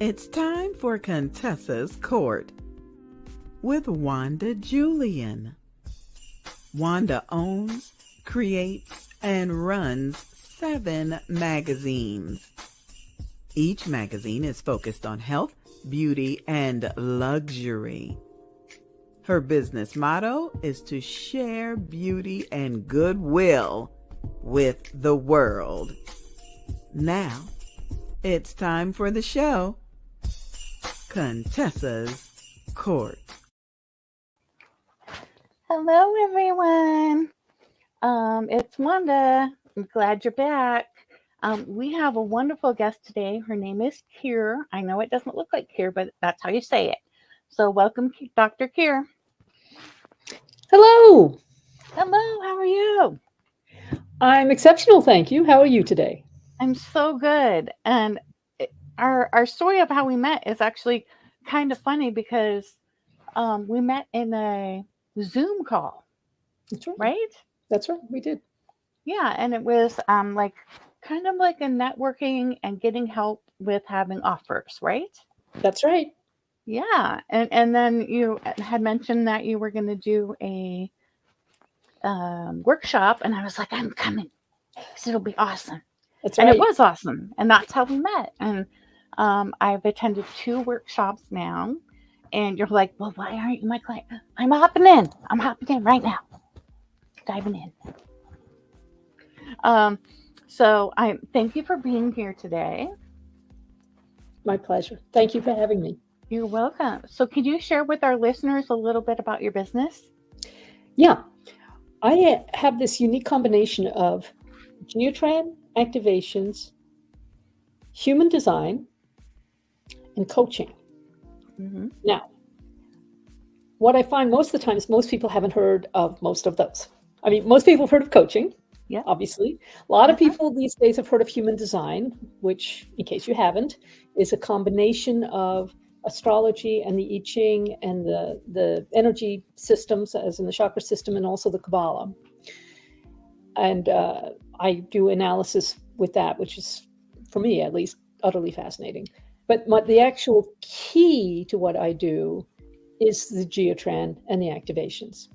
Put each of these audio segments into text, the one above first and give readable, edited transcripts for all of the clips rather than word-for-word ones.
It's time for Contessa's Court with Wanda Julian. Wanda owns, creates, and runs 7 magazines. Each magazine is focused on health, beauty, and luxury. Her business motto is to share beauty and goodwill with the world. Now, it's time for the show, Contessa's Court. Hello, everyone. It's Wanda. I'm glad you're back. We have a wonderful guest today. Her name is Kier. I know it doesn't look like Kier, but that's how you say it. So welcome, Dr. Kier. Hello. Hello, how are you? I'm exceptional, thank you. How are you today? I'm so good. And our story of how we met is actually kind of funny because we met in a Zoom call. That's right. Right? That's right. We did. Yeah, and it was like kind of like a networking and getting help with having offers, right? That's right. Yeah, and then you had mentioned that you were going to do a workshop, and I was like, I'm coming. 'Cause it'll be awesome. That's And right. it was awesome, and that's how we met. And I've attended 2 workshops now, and you're like, well, why aren't you my client? I'm hopping in. I'm hopping in right now. Diving in. So I thank you for being here today. My pleasure. Thank you for having me. You're welcome. So could you share with our listeners a little bit about your business? Yeah. I have this unique combination of geotran activations, human design, and coaching. Mm-hmm. Now, what I find most of the time is most people haven't heard of most of those. I mean, most people have heard of coaching, Yep. obviously. A lot of people these days have heard of human design, which, in case you haven't, is a combination of astrology and the I Ching and the energy systems, as in the chakra system, and also the Kabbalah. And I do analysis with that, which is, for me at least, utterly fascinating. But the actual key to what I do is the geotran and the activations.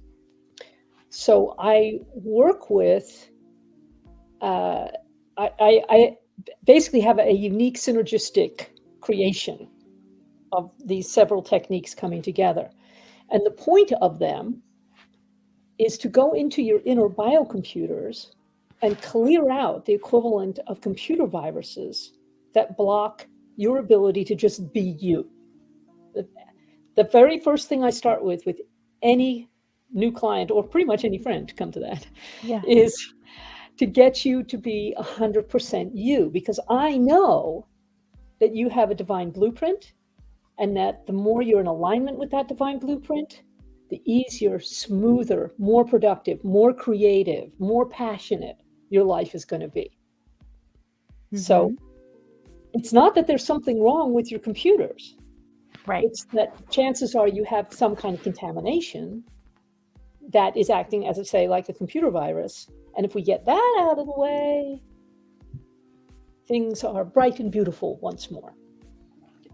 So I work with, I basically have a unique synergistic creation of these several techniques coming together. And the point of them is to go into your inner biocomputers and clear out the equivalent of computer viruses that block your ability to just be you. The very first thing I start with any new client, or pretty much any friend to come to that, is to get you to be 100% you, because I know that you have a divine blueprint, and that the more you're in alignment with that divine blueprint, the easier, smoother, more productive, more creative, more passionate your life is going to be. Mm-hmm. So it's not that there's something wrong with your computers. Right. It's that chances are you have some kind of contamination that is acting, as I say, like a computer virus. And if we get that out of the way, things are bright and beautiful once more.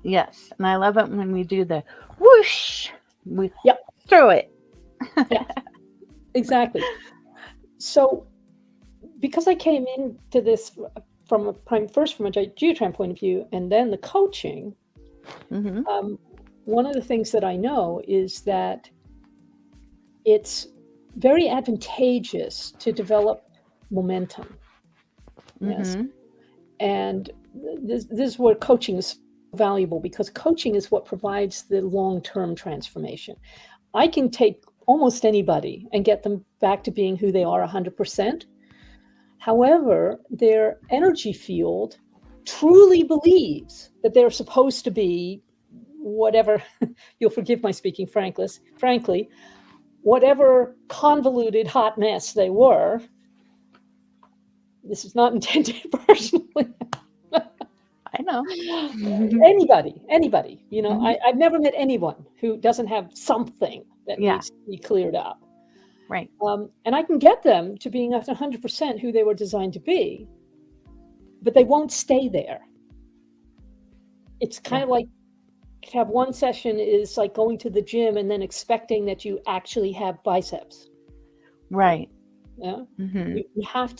Yes. And I love it when we do the whoosh, we through it. Yeah, exactly. So because I came into this from a geotran point of view, and then the coaching, one of the things that I know is that it's very advantageous to develop momentum. Yes. And this is where coaching is valuable, because coaching is what provides the long-term transformation. I can take almost anybody and get them back to being who they are 100%. However, their energy field truly believes that they're supposed to be whatever, you'll forgive my speaking frankly, whatever convoluted hot mess they were. This is not intended personally. I know. Anybody, you know, I've never met anyone who doesn't have something that needs to be cleared up. Right. And I can get them to being 100% who they were designed to be, but they won't stay there. It's kind of like to have one session is like going to the gym and then expecting that you actually have biceps. Right. Yeah. Mm-hmm. You have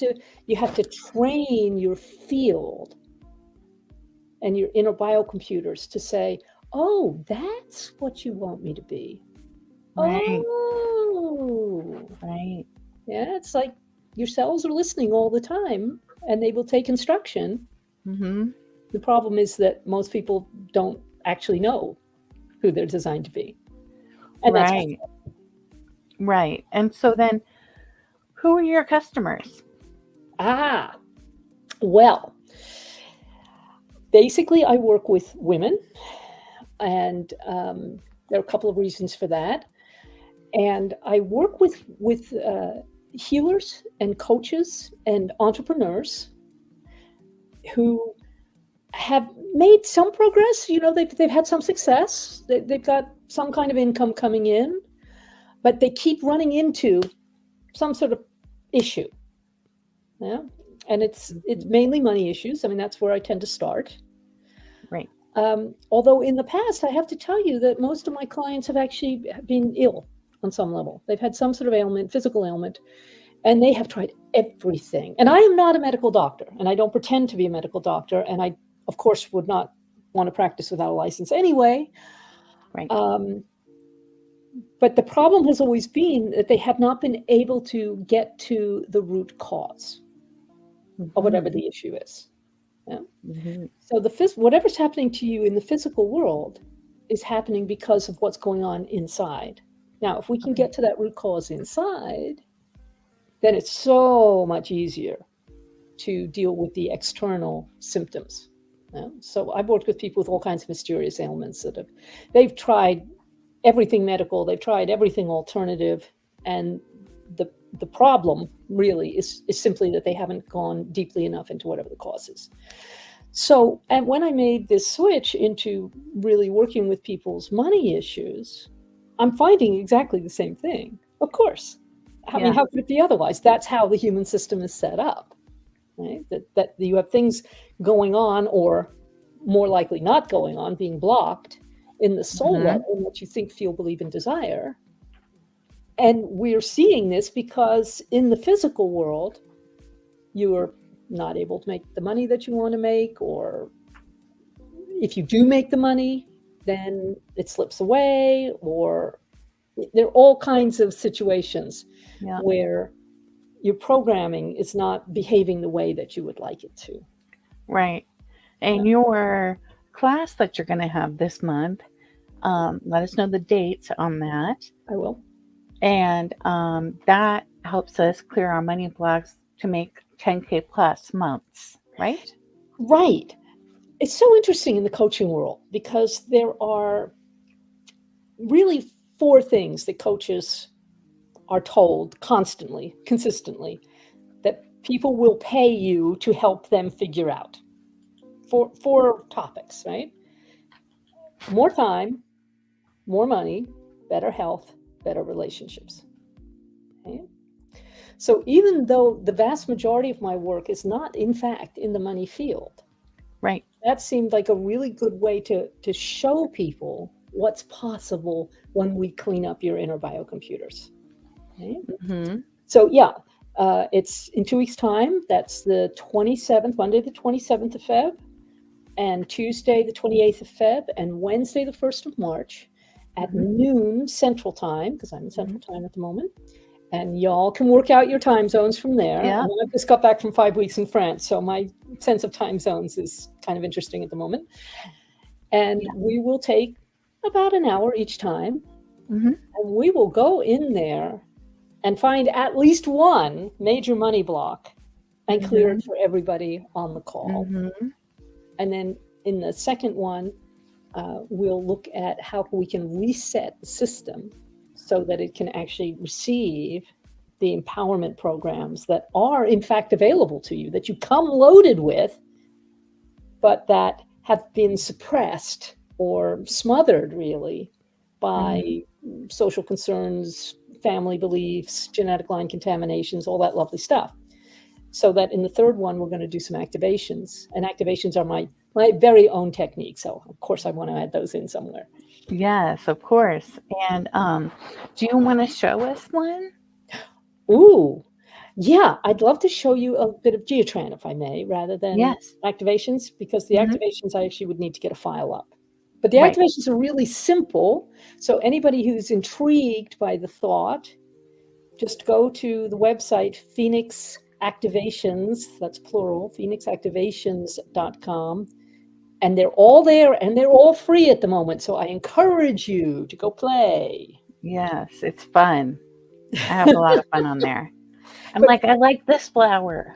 to train your field and your inner biocomputers to say, oh, that's what you want me to be. Right. Oh, Right. yeah. It's like your cells are listening all the time and they will take instruction. Mm-hmm. The problem is that most people don't actually know who they're designed to be. And that's Right. Right. And so then, who are your customers? Well, basically, I work with women, and there are a couple of reasons for that. And I work with healers and coaches and entrepreneurs who have made some progress. You know, they've had some success. They've got some kind of income coming in, but they keep running into some sort of issue. Yeah, and it's mainly money issues. I mean, that's where I tend to start. Right. Although in the past, I have to tell you that most of my clients have actually been ill on some level. They've had some sort of ailment, physical ailment, and they have tried everything. And I am not a medical doctor, and I don't pretend to be a medical doctor. And I, of course, would not want to practice without a license anyway. Right. But the problem has always been that they have not been able to get to the root cause of whatever the issue is. Yeah. Mm-hmm. So whatever's happening to you in the physical world is happening because of what's going on inside. Now, if we can get to that root cause inside, then it's so much easier to deal with the external symptoms. Yeah? So I've worked with people with all kinds of mysterious ailments they've tried everything medical, they've tried everything alternative, and the problem really is simply that they haven't gone deeply enough into whatever the cause is. So, and when I made this switch into really working with people's money issues, I'm finding exactly the same thing. Of course. I mean, how could it be otherwise? That's how the human system is set up, right? That you have things going on, or more likely not going on, being blocked in the soul level, in what you think, feel, believe, and desire. And we're seeing this because in the physical world, you're not able to make the money that you want to make, or if you do make the money, then it slips away, or there are all kinds of situations where your programming is not behaving the way that you would like it to. Right. And your class that you're going to have this month, let us know the dates on that. I will. And that helps us clear our money blocks to make 10K plus months, right? Right. It's so interesting in the coaching world because there are really 4 things that coaches are told constantly, consistently, that people will pay you to help them figure out. 4 topics, right? More time, more money, better health, better relationships. Okay? So even though the vast majority of my work is not, in fact, in the money field, right, that seemed like a really good way to show people what's possible when we clean up your inner biocomputers. Okay? Mm-hmm. So yeah, it's in 2 weeks' time. That's the 27th, Monday the 27th of Feb, and Tuesday the 28th of Feb, and Wednesday the 1st of March at noon Central Time, because I'm in Central Time at the moment. And y'all can work out your time zones from there. Yeah. And I've just got back from 5 weeks in France, so my sense of time zones is kind of interesting at the moment. And we will take about an hour each time, and we will go in there and find at least one major money block and clear it for everybody on the call. And then in the second one, we'll look at how we can reset the system so that it can actually receive the empowerment programs that are in fact available to you, that you come loaded with, but that have been suppressed or smothered really by social concerns, family beliefs, genetic line contaminations, all that lovely stuff. So that in the third one, we're going to do some activations. And activations are my very own technique. So, of course, I want to add those in somewhere. Yes, of course. And do you want to show us one? Ooh, yeah, I'd love to show you a bit of Geotran, if I may, rather than Yes. activations, because the Mhm. activations, I actually would need to get a file up. But the Right. activations are really simple. So anybody who's intrigued by the thought, just go to the website Phoenix Activations, that's plural, phoenixactivations.com. And they're all there and they're all free at the moment. So I encourage you to go play. Yes, it's fun. I have a lot of fun on there. I'm But like, I like this flower.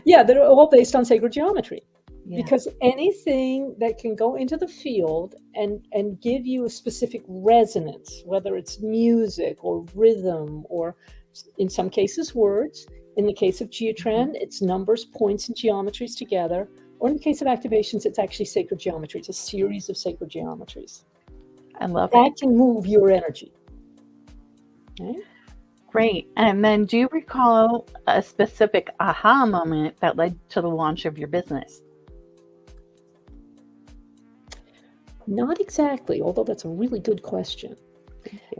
yeah, they're all based on sacred geometry. Yeah. Because anything that can go into the field and give you a specific resonance, whether it's music or rhythm, or in some cases words, in the case of Geotran, it's numbers, points, and geometries together, or in the case of activations, it's actually sacred geometry. It's a series of sacred geometries. I love That it. can move your energy. Okay? Great. And then do you recall a specific aha moment that led to the launch of your business? Not exactly, although that's a really good question.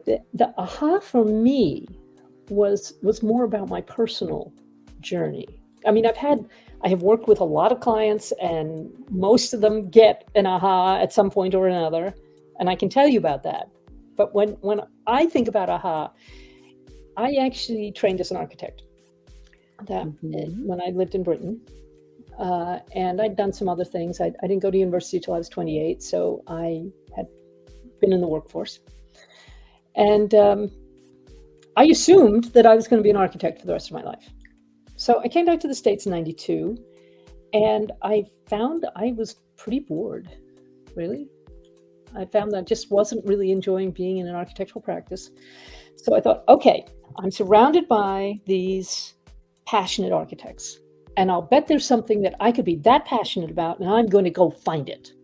The aha for me was more about my personal journey. I mean, I have worked with a lot of clients, and most of them get an aha at some point or another, and I can tell you about that. But when I think about aha, I actually trained as an architect when I lived in Britain. And I'd done some other things. I didn't go to university till I was 28, so I had been in the workforce. And I assumed that I was going to be an architect for the rest of my life. So I came back to the States in 92, and I found I was pretty bored, really. I found that I just wasn't really enjoying being in an architectural practice. So I thought, okay, I'm surrounded by these passionate architects, and I'll bet there's something that I could be that passionate about, and I'm going to go find it.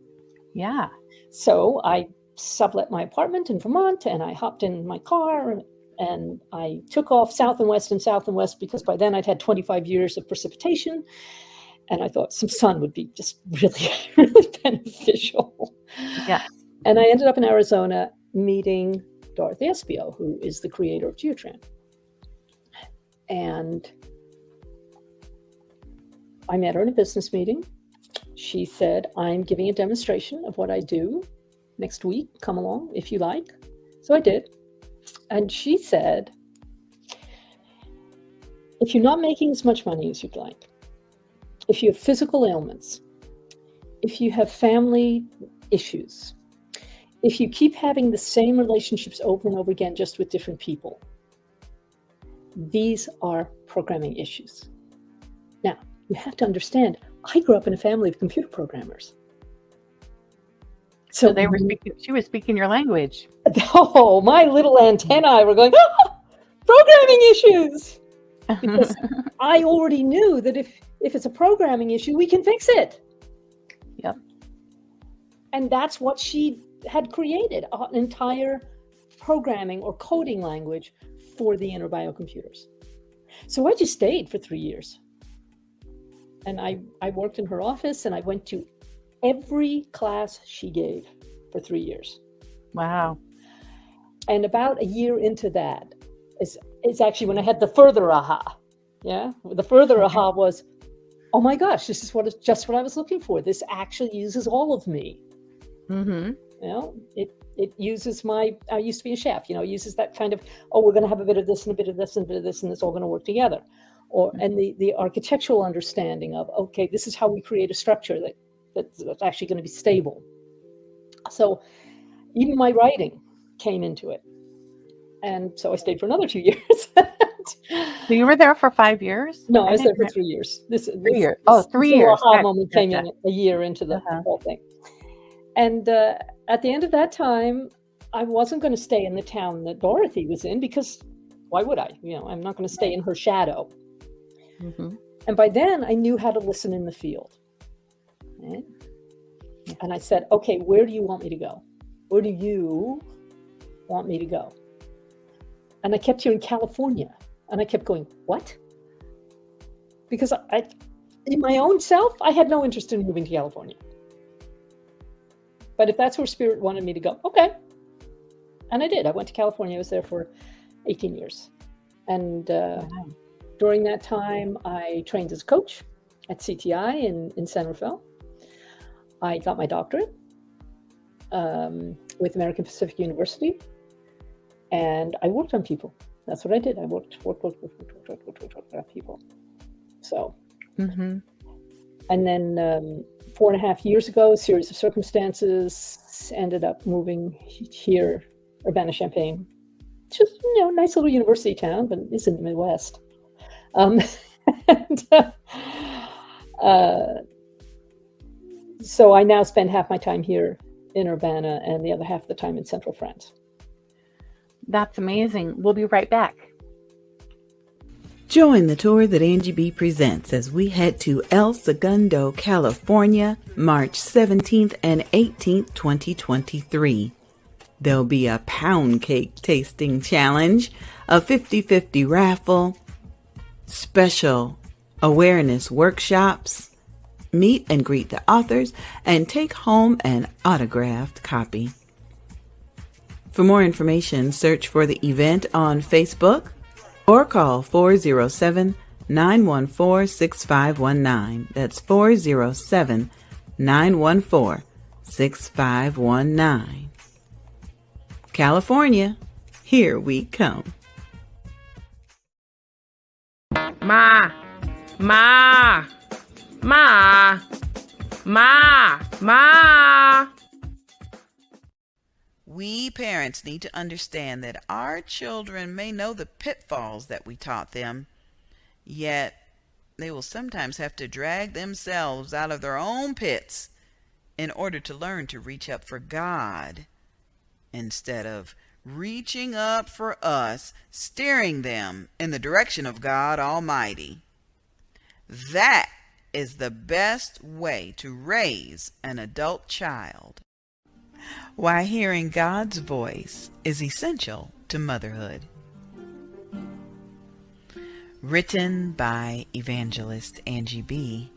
Yeah. So I sublet my apartment in Vermont, and I hopped in my car, and I took off south and west, because by then I'd had 25 years of precipitation, and I thought some sun would be just really, really beneficial. Yeah. And I ended up in Arizona meeting Dorothy Espio, who is the creator of Geotran. And I met her in a business meeting. She said, I'm giving a demonstration of what I do next week. Come along if you like. So I did. And she said, if you're not making as much money as you'd like, if you have physical ailments, if you have family issues, if you keep having the same relationships over and over again, just with different people, these are programming issues. Now, you have to understand, I grew up in a family of computer programmers. So she was speaking your language. Oh, my little antennae were going, programming issues. Because I already knew that if it's a programming issue, we can fix it. Yep. And that's what she had created, an entire programming or coding language for the inner biocomputers. So I just stayed for 3 years. And I worked in her office, and I went to every class she gave for 3 years. Wow. And about a year into that is actually when I had the further aha. Yeah. The further aha was, oh my gosh, this is just what I was looking for. This actually uses all of me. Mm-hmm. You know, it uses I used to be a chef, uses that kind of, we're going to have a bit of this and a bit of this and a bit of this, and it's all going to work together. And the architectural understanding of, okay, this is how we create a structure that's actually going to be stable. So even my writing came into it. And so I stayed for another 2 years. So you were there for 5 years? No, I was there for 3 years. 3 years. Oh, 3 years. Aha moment came in a year into the whole thing. And at the end of that time, I wasn't going to stay in the town that Dorothy was in, because why would I? I'm not going to stay in her shadow. Mm-hmm. And by then I knew how to listen in the field. Right? And I said, okay, where do you want me to go? Where do you want me to go? And I kept hearing California. And I kept going, what? Because in my own self, I had no interest in moving to California. But if that's where Spirit wanted me to go, okay. And I did. I went to California. I was there for 18 years. And during that time, I trained as a coach at CTI in San Rafael. I got my doctorate with American Pacific University. And I worked on people. That's what I did. I worked on people. So, and then 4.5 years ago, a series of circumstances, ended up moving here, Urbana-Champaign. Just, nice little university town, but it's in the Midwest. So I now spend half my time here in Urbana and the other half of the time in Central France. That's amazing. We'll be right back. Join the tour that Angie B presents as we head to El Segundo, California, March 17th and 18th, 2023. There'll be a pound cake tasting challenge, a 50-50 raffle, special awareness workshops, meet and greet the authors, and take home an autographed copy. For more information, search for the event on Facebook or call 407-914-6519. That's 407-914-6519. California, here we come. Ma, ma, ma, ma, ma. We parents need to understand that our children may know the pitfalls that we taught them, yet they will sometimes have to drag themselves out of their own pits in order to learn to reach up for God instead of reaching up for us, steering them in the direction of God Almighty. That is the best way to raise an adult child. Why hearing God's voice is essential to motherhood. Written by evangelist Angie B.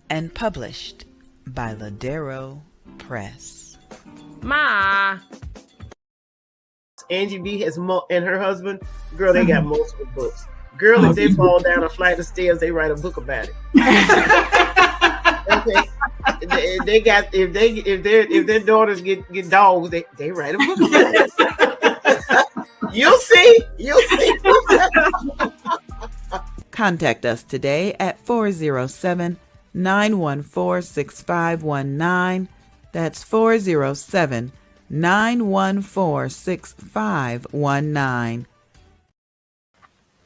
and published by Ladero Press. Ma. Angie B has and her husband, girl, they got multiple books. Girl, if they fall down a flight of stairs, they write a book about it. Okay. They got if their daughters get dogs, they write a book about it. You'll see. Contact us today at 407-914-6519. That's 407-914-6519.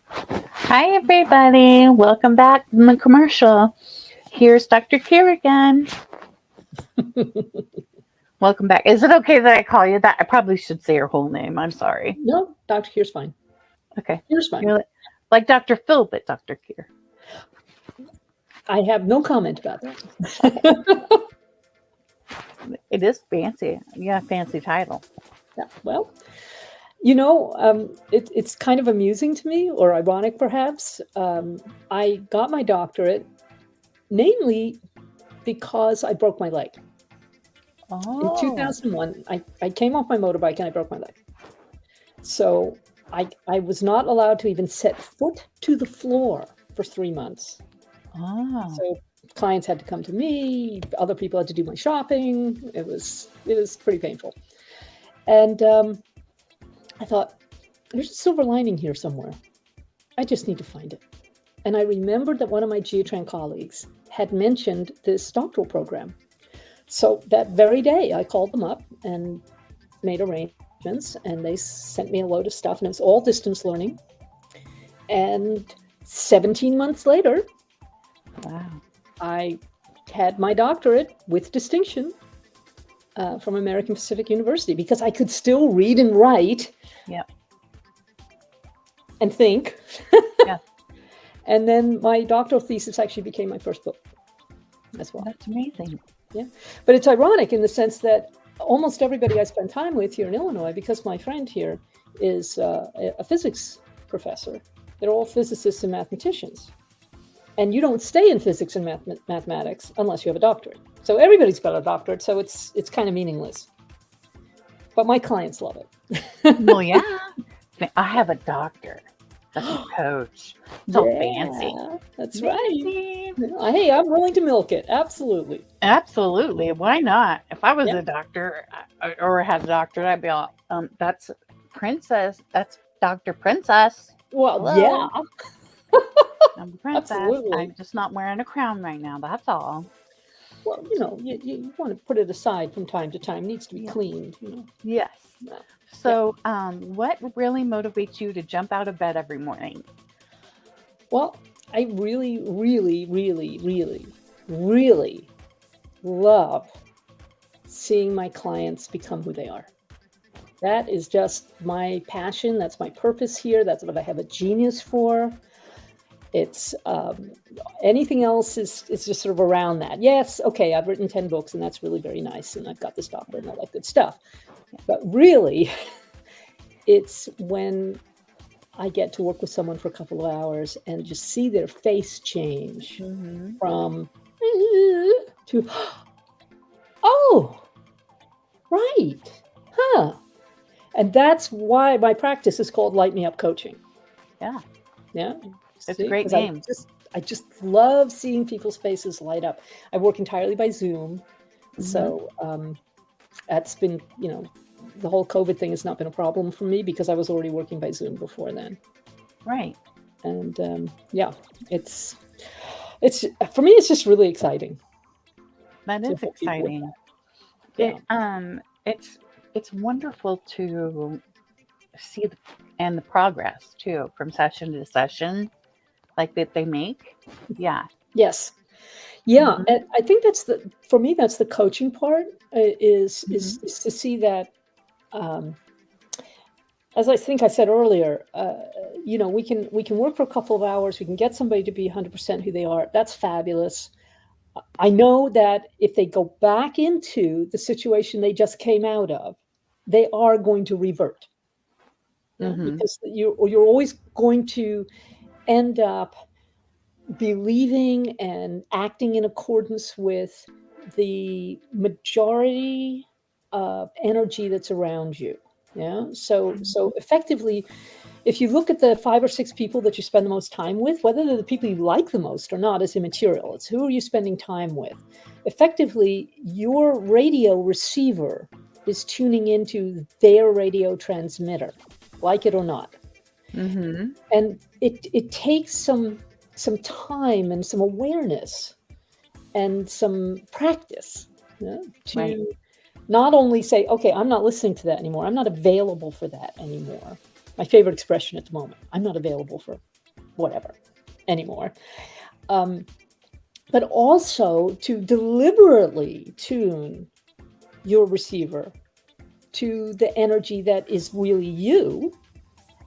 Hi, everybody. Welcome back from the commercial. Here's Dr. Kier again. Welcome back. Is it okay that I call you that? I probably should say your whole name. I'm sorry. No, Dr. Kier's fine. Okay. Kier's fine. You're like Dr. Phil, but Dr. Kier. I have no comment about that. It is fancy. Yeah, fancy title. Yeah, well, it's kind of amusing to me, or ironic perhaps. I got my doctorate namely because I broke my leg. Oh. In 2001, I came off my motorbike and I broke my leg. So I was not allowed to even set foot to the floor for 3 months. Oh. So clients had to come to me. Other people had to do my shopping. It was pretty painful. And I thought, there's a silver lining here somewhere. I just need to find it. And I remembered that one of my Geotran colleagues had mentioned this doctoral program. So that very day, I called them up and made arrangements, and they sent me a load of stuff, and it was all distance learning. And 17 months later, Wow. I had my doctorate with distinction from American Pacific University because I could still read and write. Yep. And think. Yeah. And then my doctoral thesis actually became my first book as well. That's amazing. Yeah. But it's ironic in the sense that almost everybody I spend time with here in Illinois, because my friend here is a physics professor. they're all physicists and mathematicians. And you don't stay in physics and mathematics unless you have a doctorate. So everybody's got a doctorate, so it's kind of meaningless. But my clients love it. Well, yeah. I have a doctor. That's a coach. So fancy. That's Fancy. right. Hey, I'm willing to milk it. Absolutely. Absolutely. Why not? If I was Yeah. a doctor or had a doctorate, I'd be all, that's Princess. That's Dr. Princess. Well, Hello. yeah. I'm a princess. Absolutely. I'm just not wearing a crown right now. That's all. Well, you want to put it aside from time to time. It needs to be cleaned. Yes. Yeah. So, what really motivates you to jump out of bed every morning? Well, I really, really, really, really, really love seeing my clients become who they are. That is just my passion. That's my purpose here. That's what I have a genius for. It's anything else is just sort of around that. Yes, okay, I've written 10 books and that's really very nice. And I've got this doctorate and all that good stuff. But really, it's when I get to work with someone for a couple of hours and just see their face change from to, oh, right, huh. And that's why my practice is called Light Me Up Coaching. Yeah. Yeah. It's a great 'cause name. I just love seeing people's faces light up. I work entirely by Zoom. So that's been, the whole COVID thing has not been a problem for me because I was already working by Zoom before then. Right. And it's for me, it's just really exciting. That to is help people with exciting. that. Yeah. It's wonderful to see the progress too, from session to session, like that they make. Yeah. Yes. Yeah. And I think for me, that's the coaching part is to see that, as I think I said earlier, we can work for a couple of hours. We can get somebody to be 100% who they are. That's fabulous. I know that if they go back into the situation they just came out of, they are going to revert. Because you're always going to end up believing and acting in accordance with the majority of energy that's around you. Yeah. So effectively, if you look at the 5 or 6 people that you spend the most time with, whether they're the people you like the most or not is immaterial. It's who are you spending time with. Effectively, your radio receiver is tuning into their radio transmitter, like it or not. And it takes some time and some awareness and some practice to not only say, okay, I'm not listening to that anymore. I'm not available for that anymore. My favorite expression at the moment, I'm not available for whatever anymore. But also to deliberately tune your receiver to the energy that is really you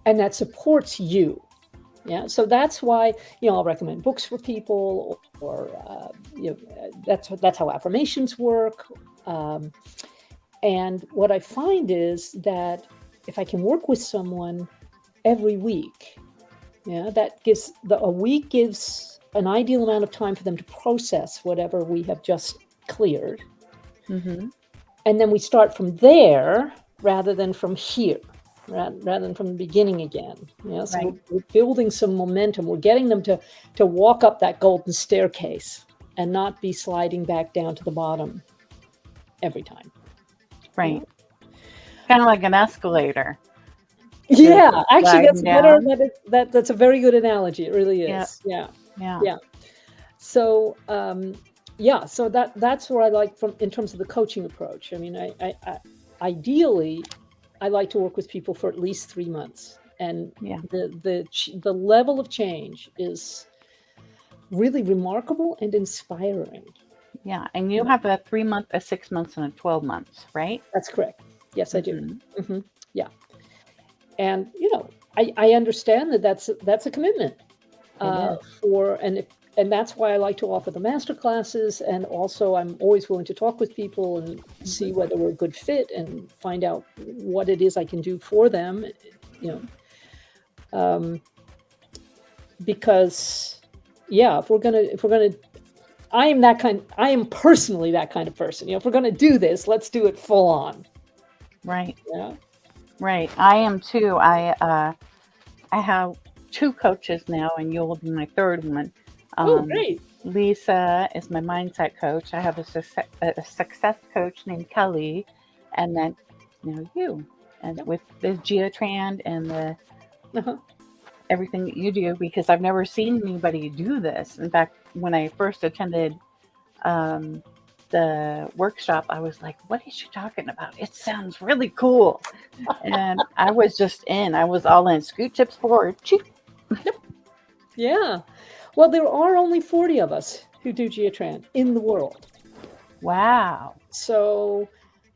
and that supports you. Yeah. So that's why, I'll recommend books for people or that's how affirmations work. And what I find is that if I can work with someone every week, that gives a week gives an ideal amount of time for them to process whatever we have just cleared. And then we start from there rather than from here, rather than from the beginning again. So we're building some momentum. We're getting them to walk up that golden staircase and not be sliding back down to the bottom every time. Right. Kind of like an escalator. Yeah, actually, that's a very good analogy. It really is. Yeah. So, so that's where I like in terms of the coaching approach. I mean, I ideally, I like to work with people for at least 3 months, and the level of change is really remarkable and inspiring. Yeah, and you have a 3 month, a 6 months, and a 12 months, right? That's correct. Yes, I do. Yeah, and I understand that that's a commitment and that's why I like to offer the master classes, and also I'm always willing to talk with people and see whether we're a good fit and find out what it is I can do for them. because if we're gonna I am personally that kind of person. If we're gonna do this, let's do it full on. Right. Yeah. Right. I am too. I have 2 coaches now, and you'll be my 3rd one. Oh, great. Lisa is my mindset coach. I have a success coach named Kelly, and then you, and with the Geotrend and the Uh-huh. everything that you do, because I've never seen anybody do this. In fact, when I first attended the workshop, I was like, what is she talking about? It sounds really cool. And I was all in. Scoot tips forward. Cheep. Yeah. Well, there are only 40 of us who do Geotrend in the world. Wow. So,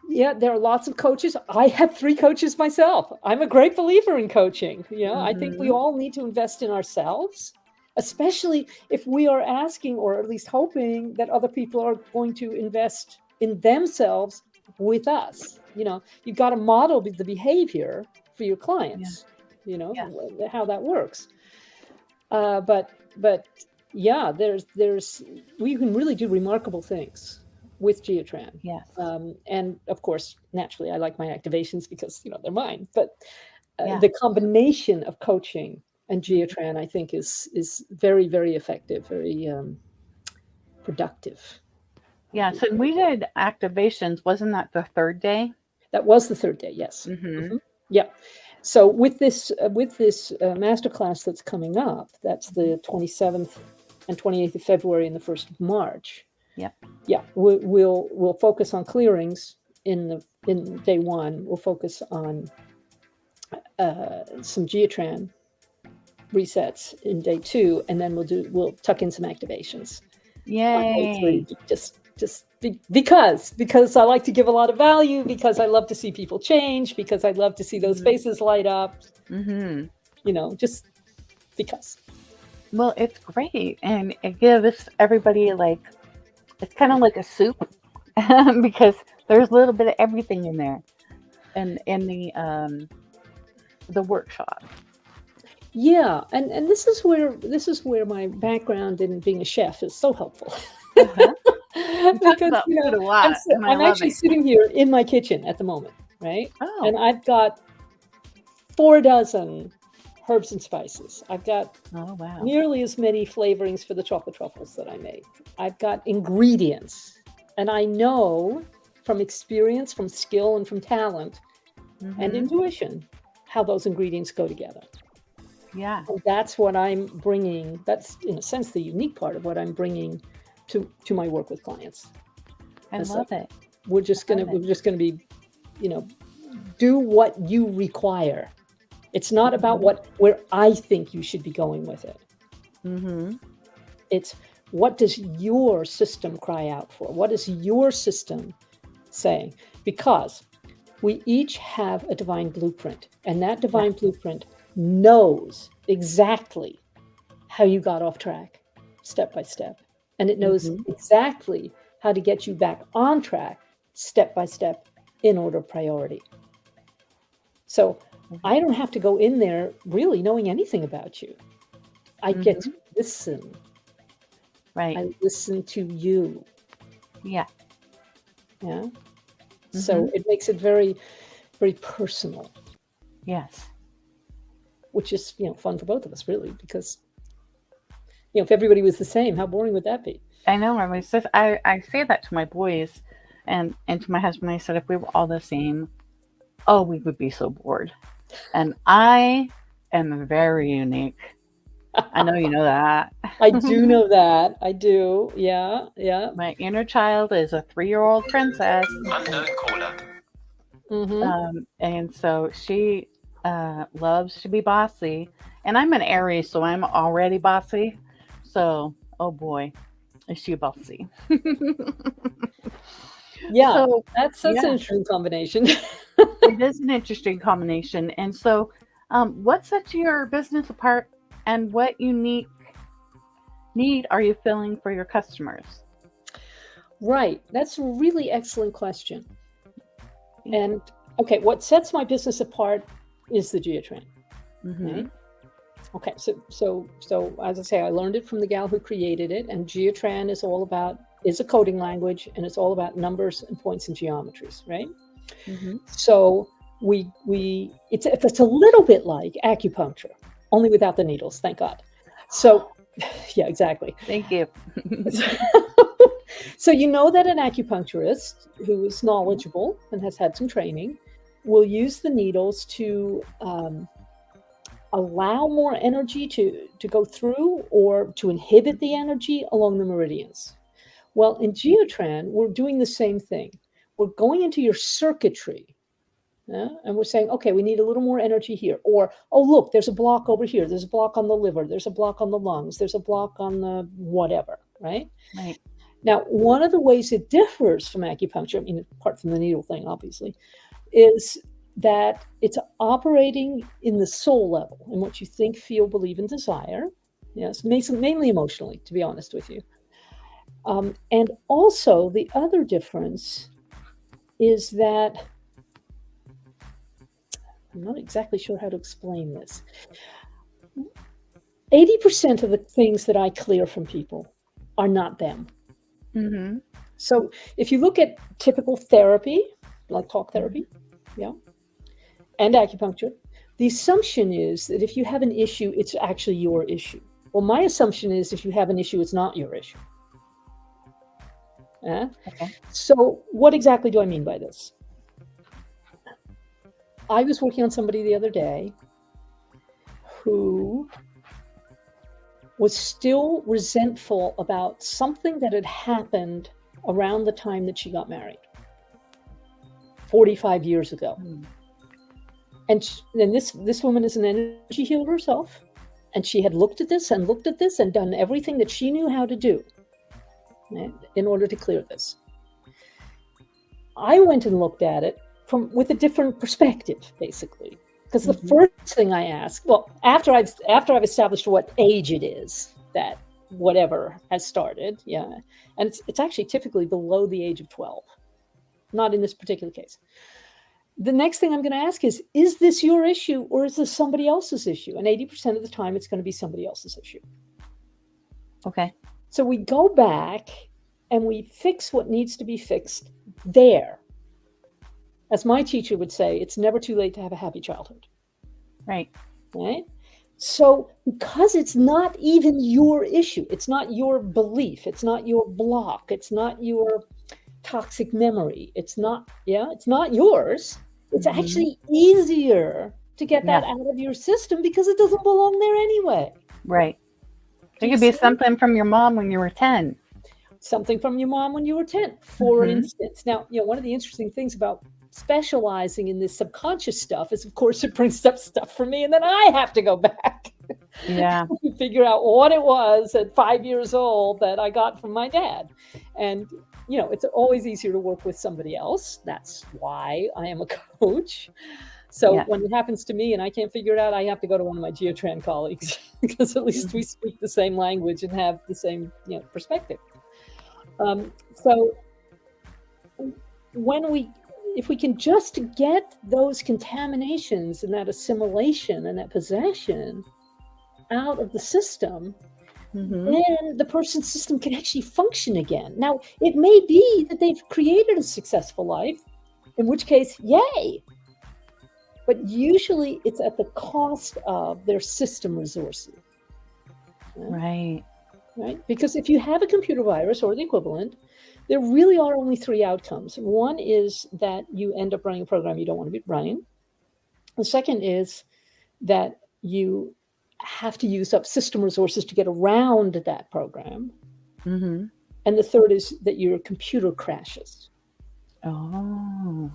yeah, there are lots of coaches. I have 3 coaches myself. I'm a great believer in coaching. I think we all need to invest in ourselves, especially if we are asking, or at least hoping, that other people are going to invest in themselves with us. You've got to model the behavior for your clients, how that works. But yeah, we can really do remarkable things with Geotrend. Yes. And of course, naturally, I like my activations because they're mine. But Yeah. the combination of coaching and Geotrend, I think, is very, very effective, very productive. Yeah. So we did activations. Wasn't that the 3rd day? That was the 3rd day. Yes. Mm-hmm. Yeah. So with this masterclass that's coming up, that's the 27th and 28th of February and the 1st of March. Yep. Yeah, we'll focus on clearings in day 1. We'll focus on some Geotrend resets in day 2, and then we'll tuck in some activations. Yay! On day 3, because I like to give a lot of value, because I love to see people change, because I love to see those faces light up. Mm-hmm. Just because. Well, it's great, and it gives everybody it's kind of like a soup, because there's a little bit of everything in there, and in the workshop. Yeah, and this is where my background in being a chef is so helpful. Uh-huh. Because food a lot, I'm actually sitting here in my kitchen at the moment, right? Oh. And I've got 4 dozen herbs and spices. I've got nearly as many flavorings for the chocolate truffles that I make. I've got ingredients, and I know from experience, from skill, and from talent and intuition how those ingredients go together. Yeah. And that's what I'm bringing. That's, in a sense, the unique part of what I'm bringing to my work with clients. I love it. We're just gonna be, do what you require. It's not about where I think you should be going with it. Mm-hmm. It's, what does your system cry out for? What is your system saying? Because we each have a divine blueprint, and that divine blueprint knows exactly how you got off track, step by step. And it knows exactly how to get you back on track, step by step, in order of priority. So I don't have to go in there really knowing anything about you. I get to listen. Right. I listen to you. Yeah. Yeah. So it makes it very, very personal. Yes. Which is, fun for both of us, really, because, if everybody was the same, how boring would that be? I know. I say that to my boys and to my husband. I said, if we were all the same, we would be so bored. And I am very unique. I know you know that. I do know that. I do. Yeah. Yeah. My inner child is a 3-year-old princess. Unknown caller. And so she loves to be bossy. And I'm an Aries, so I'm already bossy. So, oh boy, is she bossy. Yeah, so, that's an interesting combination. It is an interesting combination. And so, what sets your business apart, and what unique need are you filling for your customers? Right. That's a really excellent question. And okay, what sets my business apart is the Geotrend. Mm-hmm. Right? Okay, so as I say, I learned it from the gal who created it, and Geotran is a coding language, and it's all about numbers and points and geometries, right? Mm-hmm. So it's a little bit like acupuncture, only without the needles, thank God. So yeah, exactly. Thank you. So you know that an acupuncturist who is knowledgeable and has had some training will use the needles to allow more energy to go through or to inhibit the energy along the meridians. Well, in Geotran, we're doing the same thing. We're going into your circuitry, and we're saying, okay, we need a little more energy here. Or, oh, look, there's a block over here. There's a block on the liver. There's a block on the lungs. There's a block on the whatever, right? Right. Now, one of the ways it differs from acupuncture, I mean, apart from the needle thing, obviously, is that it's operating in the soul level, in what you think, feel, believe, and desire. Yes, mainly emotionally, to be honest with you. And also, the other difference is that I'm not exactly sure how to explain this. 80% of the things that I clear from people are not them. Mm-hmm. So if you look at typical therapy, like talk therapy, yeah, and acupuncture, the assumption is that if you have an issue, it's actually your issue. Well, my assumption is if you have an issue, it's not your issue. Okay. So what exactly do I mean by this? I was working on somebody the other day who was still resentful about something that had happened around the time that she got married, 45 years ago. And this woman is an energy healer herself, and she had looked at this and done everything that she knew how to do in order to clear this. I went and looked at it with a different perspective, basically. Because the first thing I ask, well, after I've established what age it is that whatever has started, yeah, and it's actually typically below the age of 12, not in this particular case. The next thing I'm going to ask is this your issue or is this somebody else's issue? And 80% of the time, it's going to be somebody else's issue. Okay. So we go back and we fix what needs to be fixed there. As my teacher would say, it's never too late to have a happy childhood. Right. Right? So because it's not even your issue, it's not your belief, it's not your block, it's not your toxic memory, it's not yours. It's actually easier to get that out of your system because it doesn't belong there anyway. Right. It could be something from your mom when you were 10. Something from your mom when you were 10, for instance. Now, one of the interesting things about specializing in this subconscious stuff is, of course, it brings up stuff for me, and then I have to go back and figure out what it was at 5 years old that I got from my dad. And it's always easier to work with somebody else. That's why I am a coach. So when it happens to me and I can't figure it out, I have to go to one of my Geotran colleagues because at least we speak the same language and have the same perspective. So if we can just get those contaminations and that assimilation and that possession out of the system, then the person's system can actually function again. Now, it may be that they've created a successful life, in which case, yay. But usually it's at the cost of their system resources. Right. Right? Because if you have a computer virus or the equivalent, there really are only three outcomes. One is that you end up running a program you don't want to be running. The second is that you have to use up system resources to get around that program. And the third is that your computer crashes. Oh.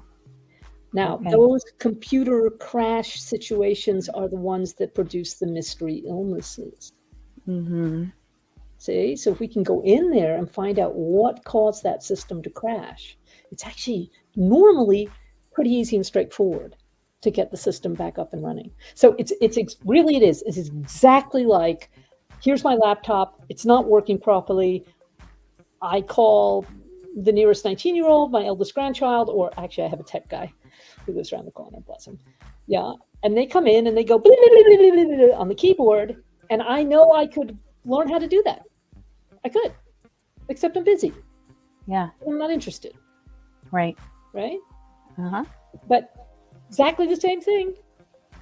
Now, those computer crash situations are the ones that produce the mystery illnesses. See, so if we can go in there and find out what caused that system to crash, it's actually normally pretty easy and straightforward to get the system back up and running. So it's exactly like, here's my laptop, it's not working properly. I call the nearest 19-year-old, my eldest grandchild, or actually I have a tech guy who lives around the corner, bless him. Yeah. And they come in and they go "Blah, blah, blah, blah, blah, blah," on the keyboard. And I know I could learn how to do that. I could, except I'm busy. Yeah. I'm not interested. Right. Right. Uh-huh. But exactly the same thing.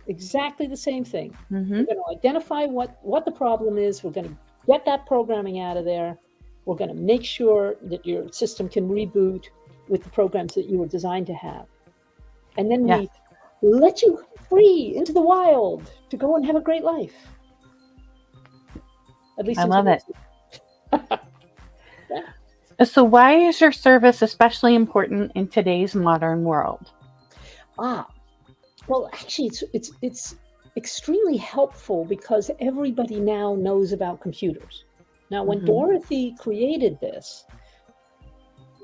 Exactly the same thing. Mm-hmm. We're going to identify what the problem is. We're going to get that programming out of there. We're going to make sure that your system can reboot with the programs that you were designed to have. And then Yes. we let you free into the wild to go and have a great life. At least I love it. Yeah. So why is your service especially important in today's modern world? Well, actually, it's extremely helpful because everybody now knows about computers. Now, when Mhm. Dorothy created this,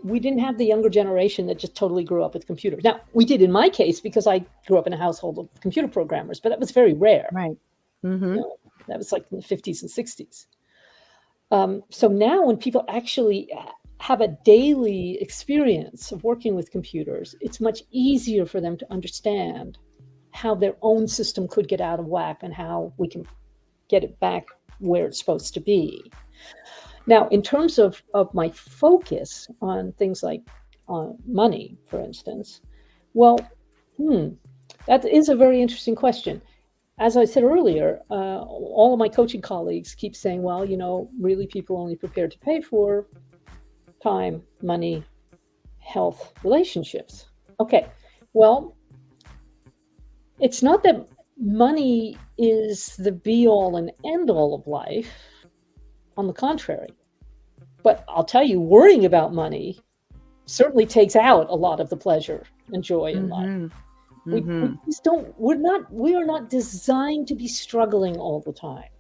we didn't have the younger generation that just totally grew up with computers. Now, we did in my case because I grew up in a household of computer programmers, but that was very rare. Right. Mm-hmm. You know, that was like in the 50s and 60s. So now when people actually have a daily experience of working with computers, it's much easier for them to understand how their own system could get out of whack and how we can get it back where it's supposed to be. Now, in terms of my focus on things like money, for instance, well, that is a very interesting question. As I said earlier, all of my coaching colleagues keep saying, well, really people are only prepared to pay for time, money, health, relationships. Okay, well, it's not that money is the be all and end all of life. On the contrary. But I'll tell you, worrying about money certainly takes out a lot of the pleasure and joy in life. We just we are not designed to be struggling all the time.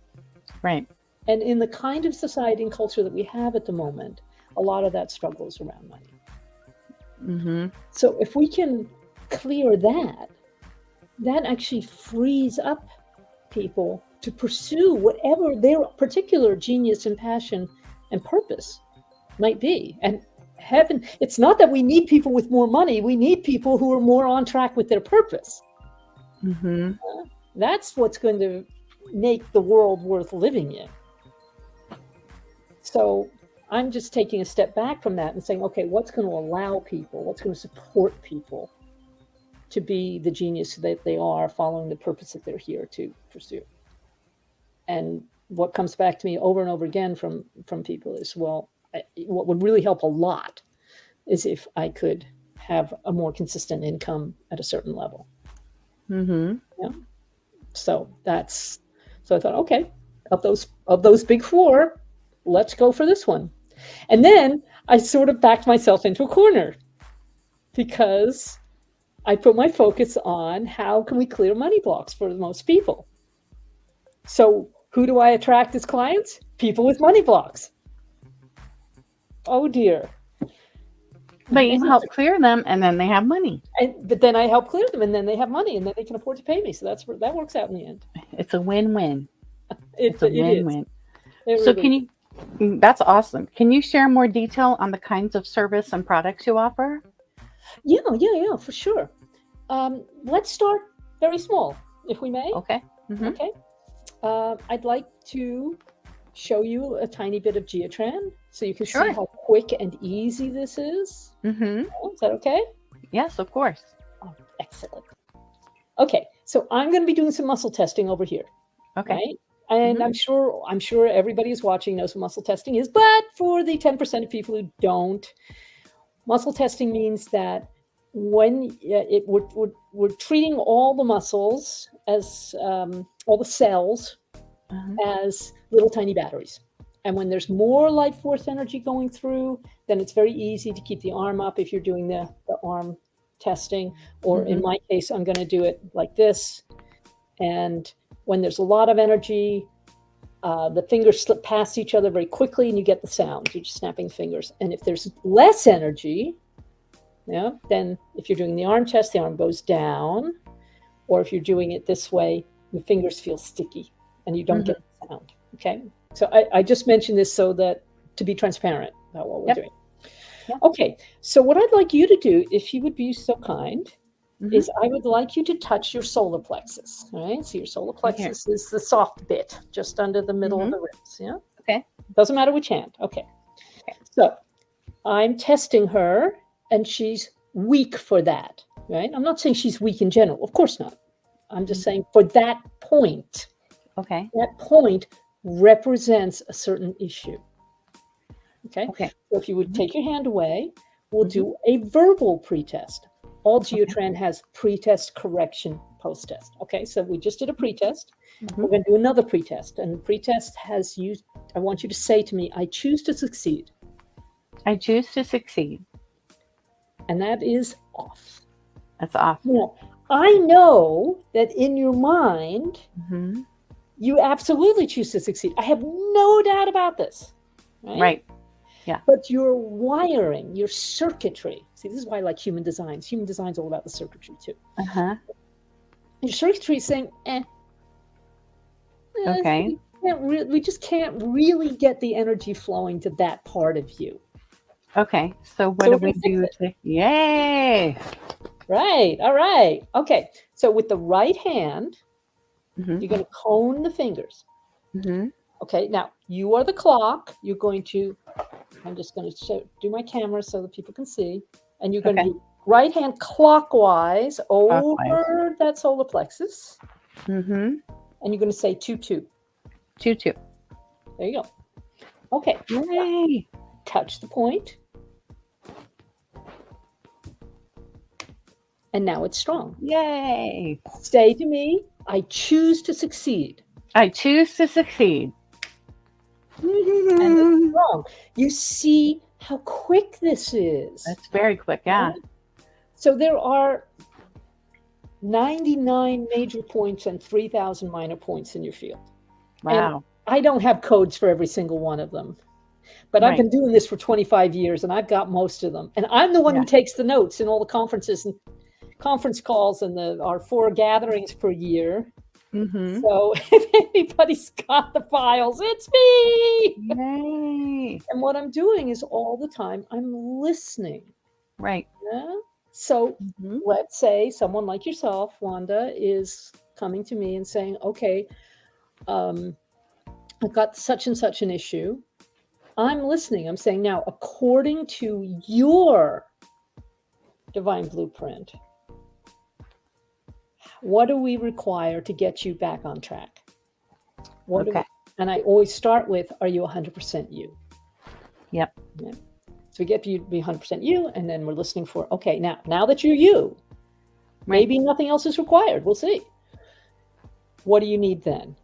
Right. And in the kind of society and culture that we have at the moment, a lot of that struggle is around money. Mm-hmm. So if we can clear that actually frees up people to pursue whatever their particular genius and passion and purpose might be. And heaven, it's not that we need people with more money. We need people who are more on track with their purpose. Mm-hmm. That's what's going to make the world worth living in. So I'm just taking a step back from that and saying, okay, what's going to allow people, what's going to support people to be the genius that they are, following the purpose that they're here to pursue. And what comes back to me over and over again from people is, well, what would really help a lot is if I could have a more consistent income at a certain level. Mm-hmm. Yeah. So I thought, okay, of those big four, let's go for this one. And then I sort of backed myself into a corner because I put my focus on how can we clear money blocks for most people. So who do I attract as clients? People with money blocks. Oh dear. But you help clear them and then they have money. But then I help clear them and then they have money and then they can afford to pay me. So that works out in the end. It's a win-win. It's a win-win. So really that's awesome. Can you share more detail on the kinds of service and products you offer? Yeah, for sure. Let's start very small, if we may. Okay. Mm-hmm. Okay. I'd like to show you a tiny bit of Geotran so you can see how quick and easy this is. Mm-hmm. Is that okay? Yes, of course. Oh, excellent. Okay, so I'm going to be doing some muscle testing over here. Okay. Right? And I'm sure everybody who's watching knows what muscle testing is, but for the 10% of people who don't, muscle testing means that when we're treating all the muscles as all the cells as little tiny batteries. And when there's more life force energy going through, then it's very easy to keep the arm up if you're doing the arm testing. Or in my case, I'm going to do it like this. And when there's a lot of energy, the fingers slip past each other very quickly and you get the sound. You're just snapping fingers. And if there's less energy, then if you're doing the arm test, the arm goes down. Or if you're doing it this way, your fingers feel sticky and you don't get the sound. Okay. So I just mentioned this so that to be transparent about what we're doing. Yep. Okay. So what I'd like you to do, if you would be so kind, is I would like you to touch your solar plexus. All right. So your solar plexus is the soft bit just under the middle of the ribs. Yeah. Okay. Doesn't matter which hand. Okay. So I'm testing her and she's weak for that. Right. I'm not saying she's weak in general. Of course not. I'm just saying for that point. Okay. That point represents a certain issue. Okay. So if you would take your hand away, we'll do a verbal pretest. All Geotran has pretest, correction, post-test. Okay, so we just did a pretest. We're going to do another pretest. And the pretest has used, I want you to say to me, I choose to succeed. I choose to succeed. And that is off. That's off. Now, I know that in your mind, you absolutely choose to succeed. I have no doubt about this. Right. Yeah. But your wiring, your circuitry, see, this is why I like human designs. Human design's all about the circuitry too. Your circuitry is saying, Okay. we just can't really get the energy flowing to that part of you. Okay. So what do we do? Yay! Right. All right. Okay. So with the right hand, you're going to cone the fingers. Okay. Now you are the clock. You're going to, I'm just going to do my camera so that people can see. And you're going to do right hand clockwise over that solar plexus. And you're going to say 2-2. 2-2. There you go. Okay. Yay! Touch the point. And now it's strong. Yay! Say to me, I choose to succeed. I choose to succeed. And it's strong. You see how quick this is. That's very quick, yeah. So there are 99 major points and 3,000 minor points in your field. Wow. And I don't have codes for every single one of them. But I've been doing this for 25 years and I've got most of them. And I'm the one who takes the notes in all the conferences and conference calls and our 4 gatherings per year. So if anybody's got the files, it's me. Yay! And what I'm doing is all the time I'm listening. Right. Yeah? So let's say someone like yourself, Wanda, is coming to me and saying, okay, I've got such and such an issue. I'm listening. I'm saying, now, according to your divine blueprint, what do we require to get you back on track? And I always start with, are you 100% you? Yep. Yeah. So we get you to be 100% you, and then we're listening for, okay, now that you're you, maybe nothing else is required. We'll see. What do you need then?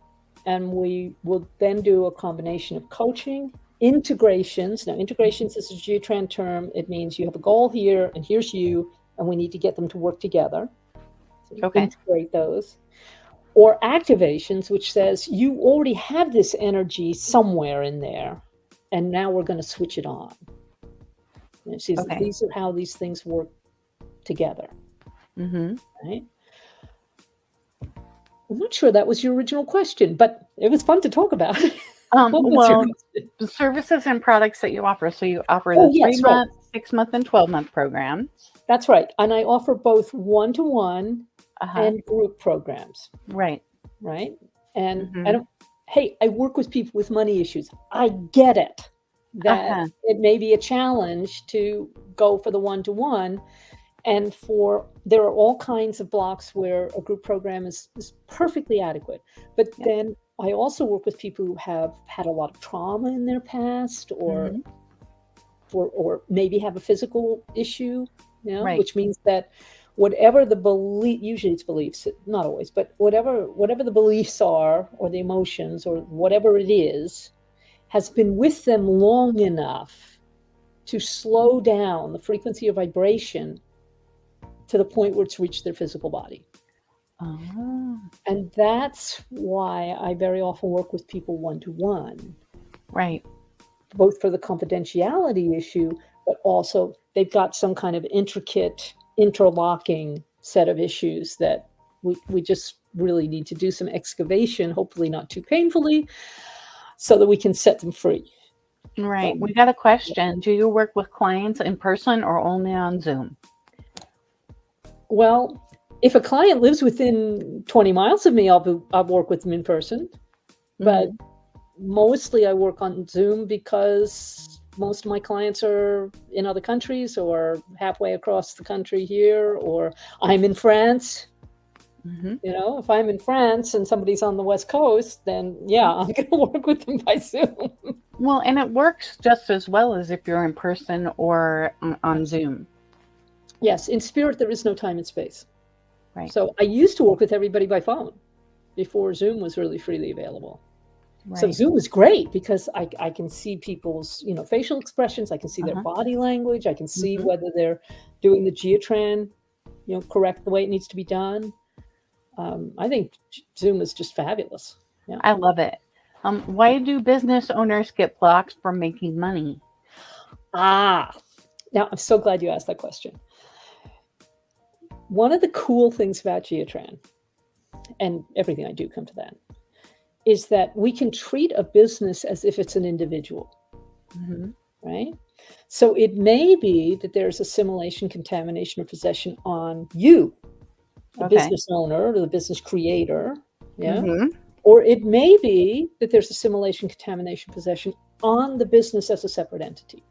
And we will then do a combination of coaching, integrations. Now, integrations is a Geotran term. It means you have a goal here, and here's you, and we need to get them to work together. So you integrate those. Or activations, which says you already have this energy somewhere in there, and now we're going to switch it on. And these are how these things work together. Right? I'm not sure that was your original question, but it was fun to talk about. Well, the services and products that you offer. So you offer the 3-month, 6-month, and 12-month programs. That's right. And I offer both one-to-one and group programs. Right. Right. And I work with people with money issues. I get it. That it may be a challenge to go for the one-to-one. And there are all kinds of blocks where a group program is perfectly adequate. But then I also work with people who have had a lot of trauma in their past, or maybe have a physical issue, which means that whatever the belief, usually it's beliefs, not always, but whatever the beliefs are, or the emotions, or whatever it is, has been with them long enough to slow down the frequency of vibration to the point where it's reached their physical body. And that's why I very often work with people one-to-one. Right. Both for the confidentiality issue, but also they've got some kind of intricate, interlocking set of issues that we just really need to do some excavation, hopefully not too painfully, so that we can set them free. Right. We got a question. Do you work with clients in person or only on Zoom? Well, If a client lives within 20 miles of me, I'll work with them in person. But mostly I work on Zoom because most of my clients are in other countries or halfway across the country here, or I'm in France. You know, if I'm in France and somebody's on the West Coast, then yeah, I'm going to work with them by Zoom. Well, and it works just as well as if you're in person or on Zoom. Yes, in spirit, there is no time and space. Right. So I used to work with everybody by phone before Zoom was really freely available. Right. So Zoom is great because I can see people's, you know, facial expressions. I can see their body language. I can see whether they're doing the geotran, you know, correct the way it needs to be done. I think Zoom is just fabulous. Yeah. I love it. Why do business owners get blocked from making money? Now I'm so glad you asked that question. One of the cool things about geotran, and everything I do come to that, is that we can treat a business as if it's an individual, right? So it may be that there's assimilation, contamination, or possession on you, the business owner or the business creator, yeah? Or it may be that there's assimilation, contamination, possession on the business as a separate entity.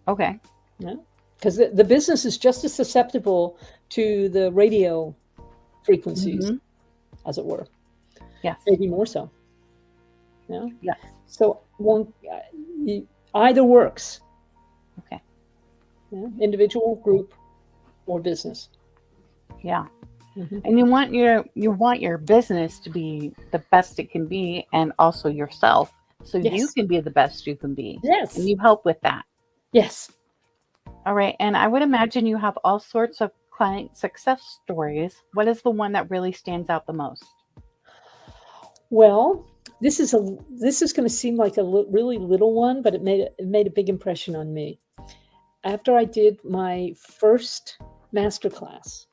Okay. Yeah? Because the business is just as susceptible to the radio frequencies, as it were. Yes. Maybe more so. Yeah. Yes. So either works. Okay. Yeah? Individual, group, or business. Yeah. And you want your business to be the best it can be, and also yourself, so you can be the best you can be. Yes. And you help with that. Yes. All right. And I would imagine you have all sorts of client success stories. What is the one that really stands out the most? Well, this is going to seem like a really little one, but it made a big impression on me. After I did my first masterclass,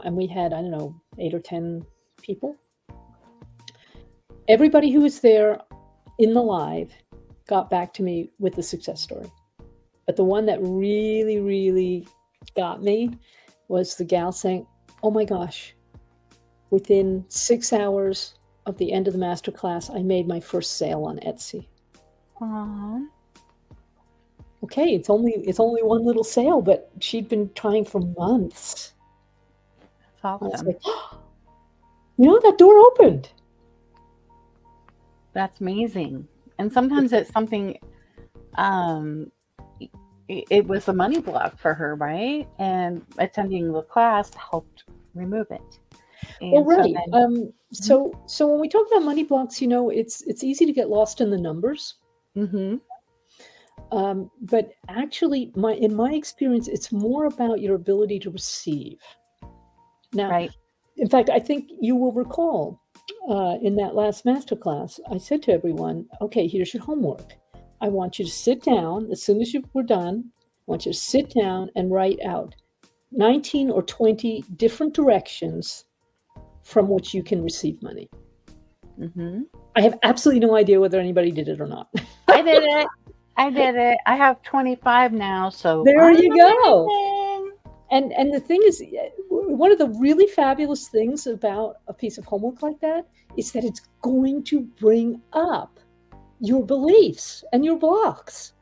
and we had, I don't know, 8 or 10 people. Everybody who was there in the live got back to me with a success story. But the one that really, really got me was the gal saying, "Oh my gosh, within 6 hours of the end of the masterclass, I made my first sale on Etsy." Aww. Okay, it's only one little sale, but she'd been trying for months. That's awesome. I was like, you know, that door opened. That's amazing. And sometimes it's something, it was a money block for her, right? And attending the class helped remove it. And well, right. So, So when we talk about money blocks, you know, it's easy to get lost in the numbers. But actually, in my experience, it's more about your ability to receive. Now, in fact, I think you will recall in that last masterclass, I said to everyone, okay, here's your homework. I want you to sit down as soon as we're done. I want you to sit down and write out 19 or 20 different directions from which you can receive money. I have absolutely no idea whether anybody did it or not. I did it. I have 25 now, so there you go. And the thing is, one of the really fabulous things about a piece of homework like that is that it's going to bring up your beliefs and your blocks.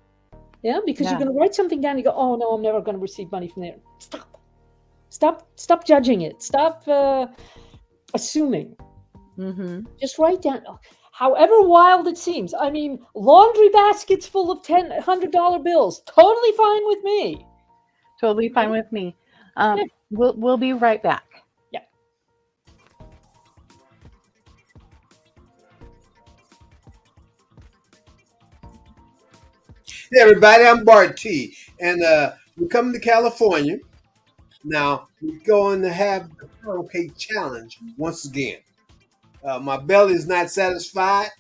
Yeah, because you're going to write something down and you go, "Oh no, I'm never going to receive money from there." Stop judging it. Stop assuming. Just write down, however wild it seems. I mean, laundry baskets full of $100 bills. Totally fine with me. Totally fine with me. We'll be right back. Yeah. Hey everybody, I'm Bart T, and we're coming to California. Now we're going to have the pound cake challenge once again. My belly is not satisfied,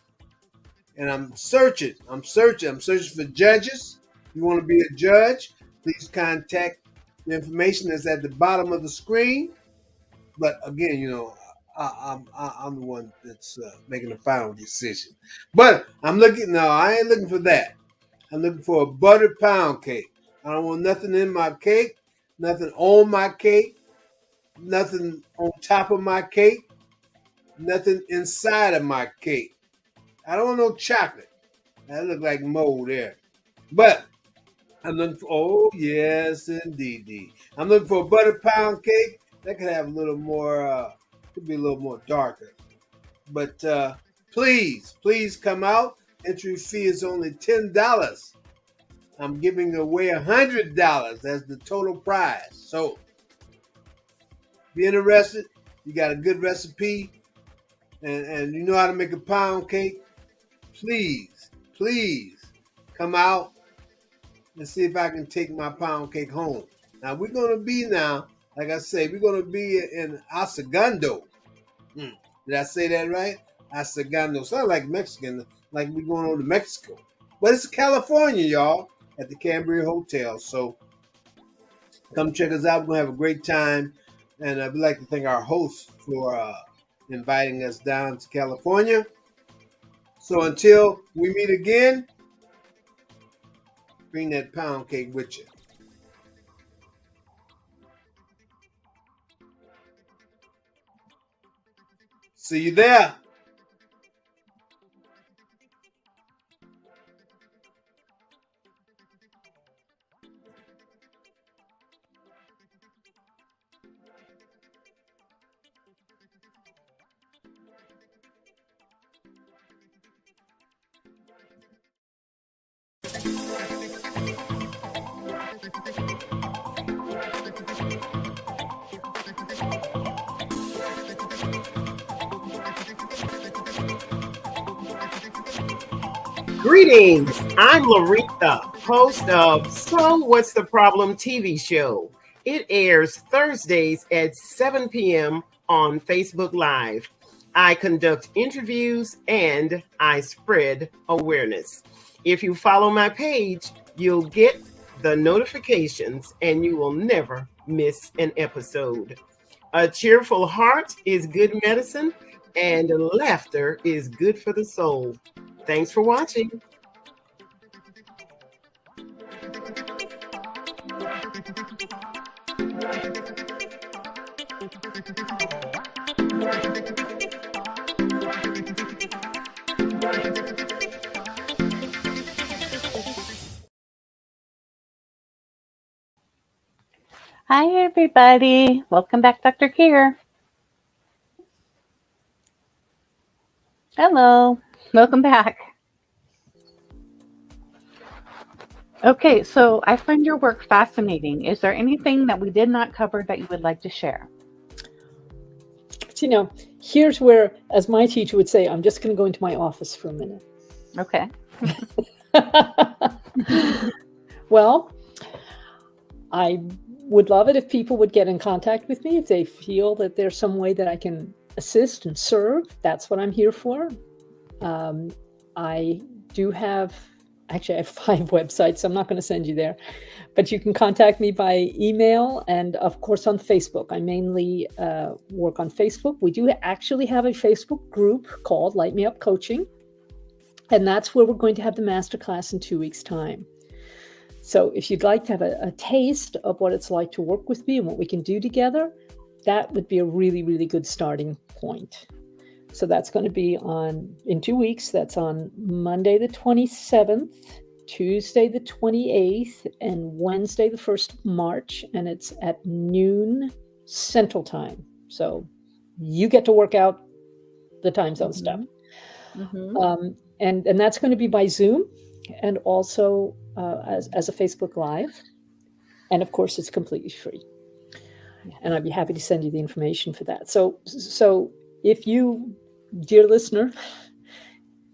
and I'm searching for judges. If you want to be a judge, please contact the information that's at the bottom of the screen. But again, you know, I'm the one that's making the final decision. But I ain't looking for that. I'm looking for a buttered pound cake. I don't want nothing in my cake, nothing on my cake. nothing on top of my cake, nothing inside of my cake. I don't want no chocolate. That look like mold there. But I'm looking for, oh yes, indeed. I'm looking for a butter pound cake that could have a little more, could be a little more darker. But please come out. Entry fee is only $10. I'm giving away $100 as the total prize. So, be interested. You got a good recipe, and you know how to make a pound cake. Please come out and see if I can take my pound cake home. Now we're gonna be like I say, we're gonna be in Asegando. Did I say that right? Asegando. Sounds like Mexican, like we're going over to Mexico. But it's California, y'all, at the Cambria Hotel. So come check us out. We're gonna have a great time. And I'd like to thank our hosts for inviting us down to California. So until we meet again, bring that pound cake with you. See you there. Greetings. I'm Larita, host of So What's the Problem TV show. It airs Thursdays at 7 p.m. on Facebook Live. I conduct interviews and I spread awareness. If you follow my page, you'll get the notifications and you will never miss an episode. A cheerful heart is good medicine and laughter is good for the soul. Thanks for watching. Hi, everybody. Welcome back, Dr. Kier. Hello. Welcome back. Okay, so I find your work fascinating. Is there anything that we did not cover that you would like to share? Here's where, as my teacher would say, I'm just going to go into my office for a minute. Okay. Well, I would love it if people would get in contact with me if they feel that there's some way that I can assist and serve. That's what I'm here for. I do have, actually I have 5 websites, so I'm not going to send you there, but you can contact me by email and of course on Facebook. I mainly work on Facebook. We do actually have a Facebook group called Light Me Up Coaching, and that's where we're going to have the masterclass in 2 weeks' time. So if you'd like to have a taste of what it's like to work with me and what we can do together, that would be a really, really good starting point. So that's going to be in 2 weeks. That's on Monday the 27th, Tuesday the 28th, and Wednesday the 1st of March. And it's at noon Central Time. So you get to work out the time zone stuff. Mm-hmm. And that's going to be by Zoom and also as a Facebook Live. And of course, it's completely free. And I'd be happy to send you the information for that. So if you, dear listener,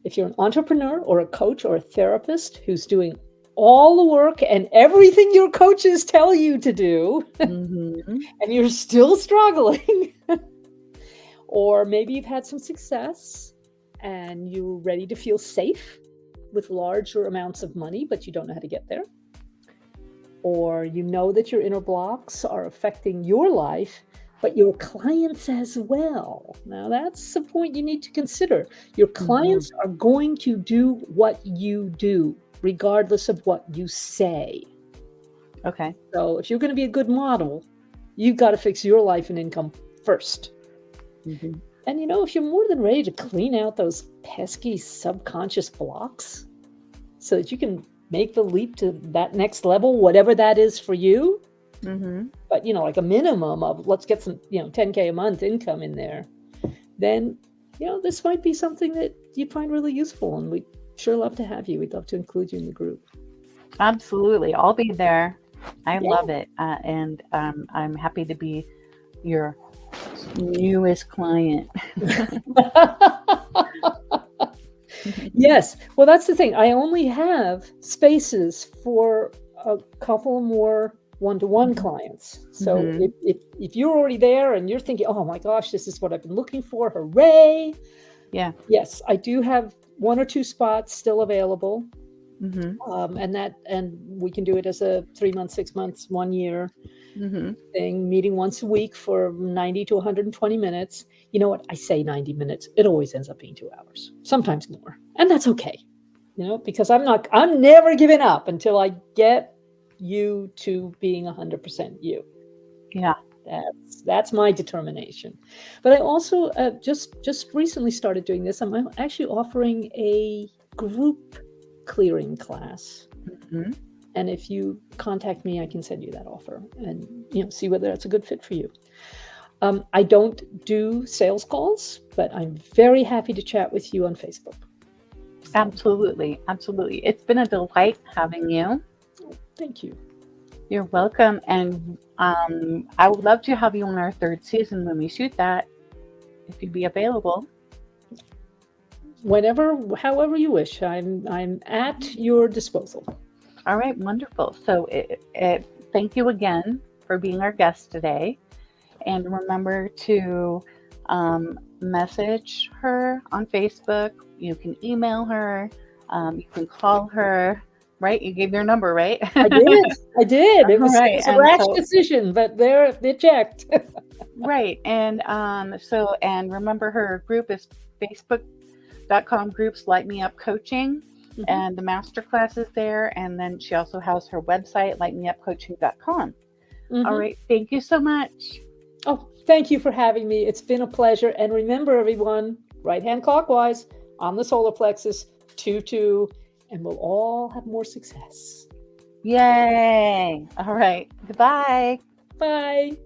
if you're an entrepreneur or a coach or a therapist who's doing all the work and everything your coaches tell you to do, Mm-hmm. and you're still struggling, or maybe you've had some success and you're ready to feel safe with larger amounts of money, but you don't know how to get there, or you know that your inner blocks are affecting your life, but your clients as well. Now, that's the point you need to consider. Your clients are going to do what you do, regardless of what you say. Okay. So if you're going to be a good model, You've got to fix your life and income first. Mhm. And if you're more than ready to clean out those pesky subconscious blocks so that you can make the leap to that next level, whatever that is for you, Mhm. but like a minimum of let's get some 10K a month income in there, then this might be something that you'd find really useful, and we'd sure love to have you. We'd love to include you in the group. Absolutely. I'll be there. I Yeah. love it. And I'm happy to be your newest client. Yes. Well, that's the thing. I only have spaces for a couple more one-to-one clients. So Mhm. if you're already there and you're thinking, oh my gosh, this is what I've been looking for, hooray. Yeah. Yes, I do have 1 or 2 spots still available. Mhm. And we can do it as a 3 months, 6 months, 1 year Mhm. thing, meeting once a week for 90 to 120 minutes. You know what? I say 90 minutes. It always ends up being 2 hours, sometimes more. And that's okay. Because I'm never giving up until I get you to being 100% you. Yeah. That's my determination. But I also just recently started doing this. I'm actually offering a group clearing class. Mhm. And if you contact me, I can send you that offer and see whether that's a good fit for you. I don't do sales calls, but I'm very happy to chat with you on Facebook. Absolutely. Absolutely. It's been a delight having you. Thank you. You're welcome. And I would love to have you on our 3rd season when we shoot that, if you'd be available. Whenever, however you wish, I'm at your disposal. All right. Wonderful. So thank you again for being our guest today. And remember to message her on Facebook. You can email her. You can call her. Right? You gave their number, right? I did. It was Right. a rash decision, but it checked. Right. And and remember her group is facebook.com groups Light Me Up Coaching. Mhm. And the masterclass is there. And then she also has her website, lightmeupcoaching.com. Mhm. All right. Thank you so much. Oh, thank you for having me. It's been a pleasure. And remember, everyone, right hand clockwise on the solar plexus, 2-2, and we'll all have more success. Yay. All right. Goodbye. Bye.